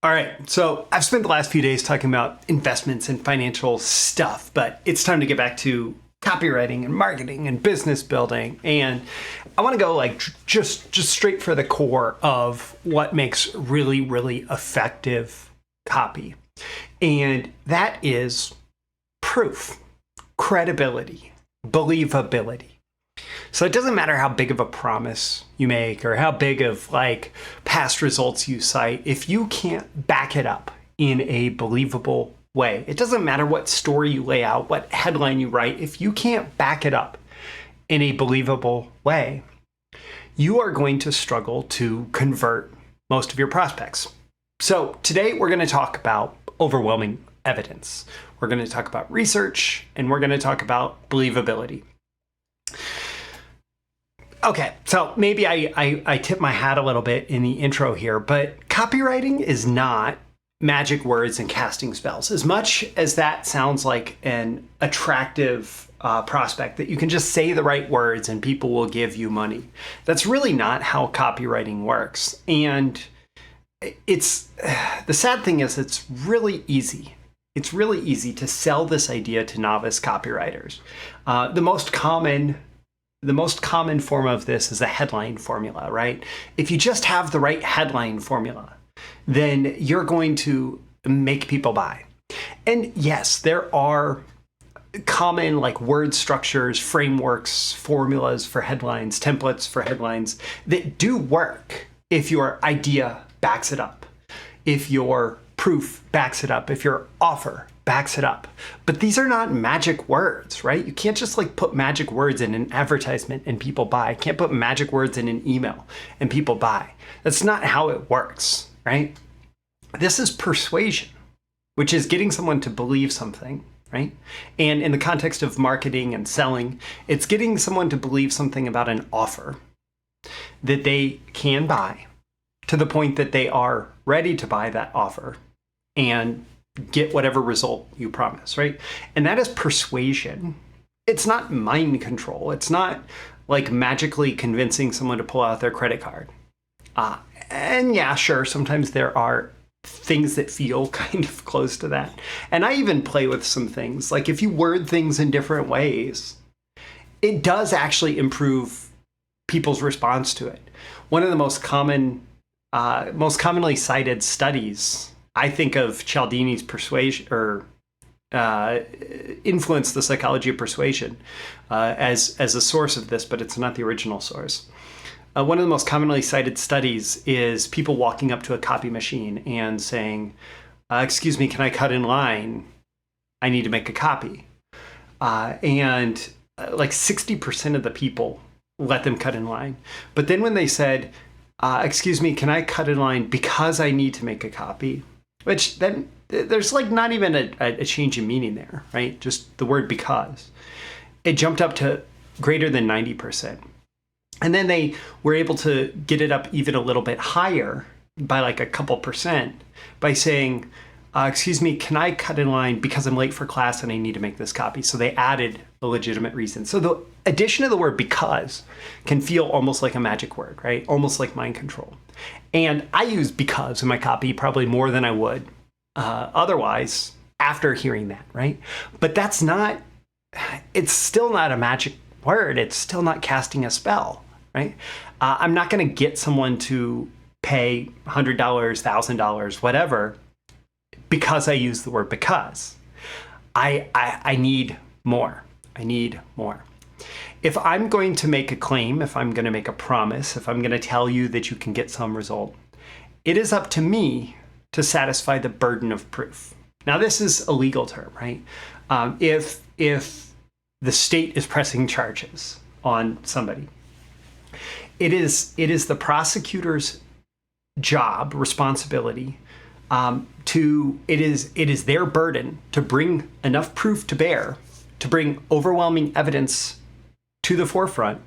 All right, so I've spent the last few days talking about investments and financial stuff, but it's time to get back to copywriting and marketing and business building. And I want to go like just straight for the core of what makes really, really effective copy. And that is proof, credibility, believability. So it doesn't matter how big of a promise you make or how big of like past results you cite, if you can't back it up in a believable way. It doesn't matter what story you lay out, what headline you write, if you can't back it up in a believable way, you are going to struggle to convert most of your prospects. So today we're going to talk about overwhelming evidence. We're going to talk about research, and we're going to talk about believability. Okay, so maybe I tip my hat a little bit in the intro here, but copywriting is not magic words and casting spells. As much as that sounds like an attractive prospect, that you can just say the right words and people will give you money, that's really not how copywriting works. And it's the sad thing is it's really easy. It's really easy to sell this idea to novice copywriters. The most common form of this is a headline formula, right? If you just have the right headline formula, then you're going to make people buy. And yes, there are common like word structures, frameworks, formulas for headlines, templates for headlines that do work if your idea backs it up, if your proof backs it up, if your offer backs it up. But these are not magic words, right? You can't just like put magic words in an advertisement and people buy. You can't put magic words in an email and people buy. That's not how it works, right? This is persuasion, which is getting someone to believe something, right? And in the context of marketing and selling, it's getting someone to believe something about an offer that they can buy to the point that they are ready to buy that offer and get whatever result you promise, right? And that is persuasion. It's not mind control. It's not like magically convincing someone to pull out their credit card. And yeah, sure, sometimes there are things that feel kind of close to that. And I even play with some things. Like if you word things in different ways, it does actually improve people's response to it. One of the most commonly cited studies, I think of Cialdini's persuasion or influence the psychology of persuasion as a source of this, but it's not the original source. One of the most commonly cited studies is people walking up to a copy machine and saying, excuse me, can I cut in line? I need to make a copy. And like 60% of the people let them cut in line. But then when they said, excuse me, can I cut in line because I need to make a copy? Which then there's like not even a change in meaning there, right? Just the word because. It jumped up to greater than 90%. And then they were able to get it up even a little bit higher by like a couple percent by saying, excuse me, can I cut in line because I'm late for class and I need to make this copy? So they added a legitimate reason. So the addition of the word because can feel almost like a magic word, right? Almost like mind control. And I use because in my copy probably more than I would otherwise after hearing that, right? But it's still not a magic word. It's still not casting a spell, right? I'm not going to get someone to pay $100, $1,000, whatever, because I use the word because. I need more. I need more. If I'm going to make a claim, if I'm going to make a promise, if I'm going to tell you that you can get some result, it is up to me to satisfy the burden of proof. Now, this is a legal term, right? If the state is pressing charges on somebody, it is the prosecutor's job, responsibility, it is their burden to bring enough proof to bear, to bring overwhelming evidence to the forefront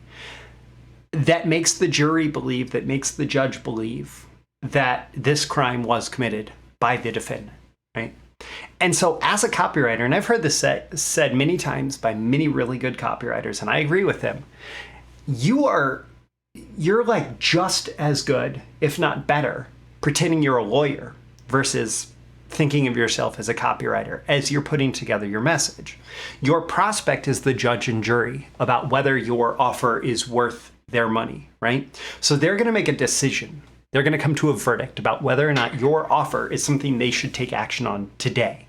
that makes the jury believe, that makes the judge believe that this crime was committed by the defendant, right? And so as a copywriter, and I've heard this said many times by many really good copywriters, and I agree with them, you're like just as good, if not better, pretending you're a lawyer versus thinking of yourself as a copywriter as you're putting together your message. Your prospect is the judge and jury about whether your offer is worth their money, right? So they're going to make a decision. They're going to come to a verdict about whether or not your offer is something they should take action on today.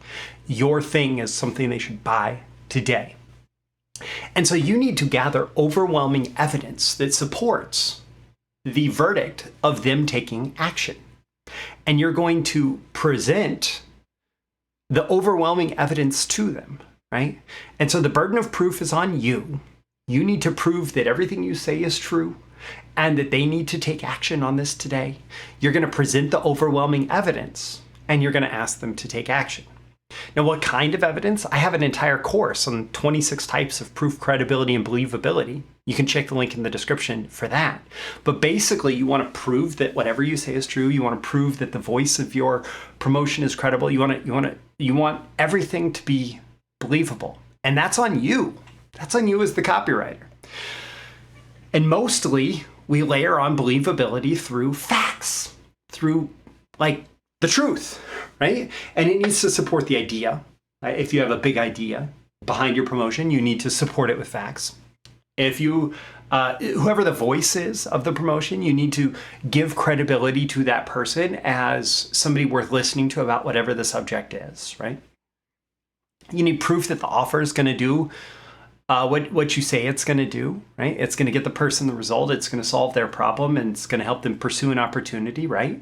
Your thing is something they should buy today. And so you need to gather overwhelming evidence that supports the verdict of them taking action. And you're going to present the overwhelming evidence to them, right? And so the burden of proof is on you. You need to prove that everything you say is true and that they need to take action on this today. You're going to present the overwhelming evidence and you're going to ask them to take action. Now, what kind of evidence? I have an entire course on 26 types of proof, credibility, and believability. You can check the link in the description for that. But basically, you want to prove that whatever you say is true. You want to prove that the voice of your promotion is credible. You want everything to be believable. And that's on you. That's on you as the copywriter. And mostly, we layer on believability through facts, through like the truth, right? And it needs to support the idea. If you have a big idea behind your promotion, you need to support it with facts. If you, whoever the voice is of the promotion, you need to give credibility to that person as somebody worth listening to about whatever the subject is, right? You need proof that the offer is going to do what you say it's going to do, right? It's going to get the person the result. It's going to solve their problem and it's going to help them pursue an opportunity, right?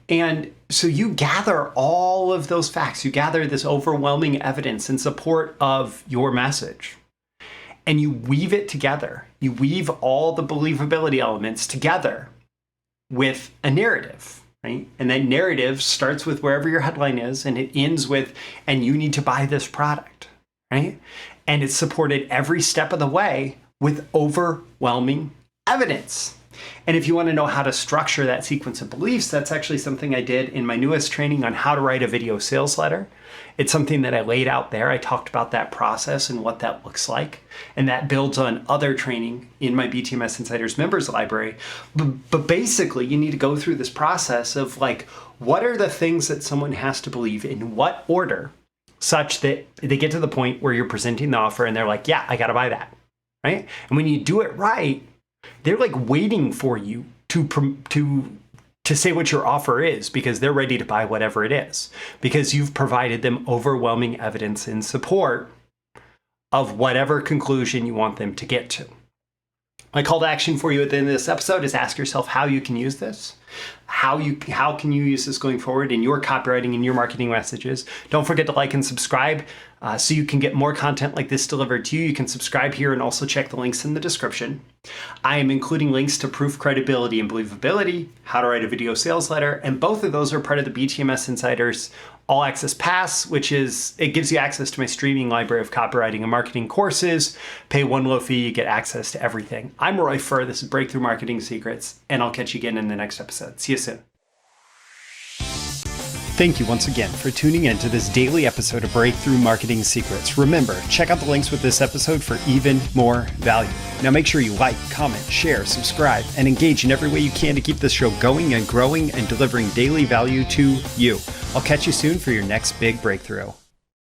And so you gather all of those facts. You gather this overwhelming evidence in support of your message. And you weave it together. You weave all the believability elements together with a narrative, right? And that narrative starts with wherever your headline is and it ends with, and you need to buy this product, right? And it's supported every step of the way with overwhelming evidence. And if you want to know how to structure that sequence of beliefs, that's actually something I did in my newest training on how to write a video sales letter. It's something that I laid out there. I talked about that process and what that looks like. And that builds on other training in my BTMSinsiders members library. But basically, you need to go through this process of like, what are the things that someone has to believe in what order, such that they get to the point where you're presenting the offer and they're like, yeah, I got to buy that, right? And when you do it right, they're like waiting for you to say what your offer is because they're ready to buy whatever it is because you've provided them overwhelming evidence in support of whatever conclusion you want them to get to. My call to action for you at the end of this episode is ask yourself how you can use this. How can you use this going forward in your copywriting and your marketing messages? Don't forget to like and subscribe so you can get more content like this delivered to you. You can subscribe here and also check the links in the description. I am including links to proof, credibility, and believability, how to write a video sales letter, and both of those are part of the BTMSinsiders All Access Pass, which is, it gives you access to my streaming library of copywriting and marketing courses. Pay one low fee, you get access to everything. I'm Roy Furr, this is Breakthrough Marketing Secrets, and I'll catch you again in the next episode. See you soon. Thank you once again for tuning in to this daily episode of Breakthrough Marketing Secrets. Remember, check out the links with this episode for even more value. Now make sure you like, comment, share, subscribe, and engage in every way you can to keep this show going and growing and delivering daily value to you. I'll catch you soon for your next big breakthrough.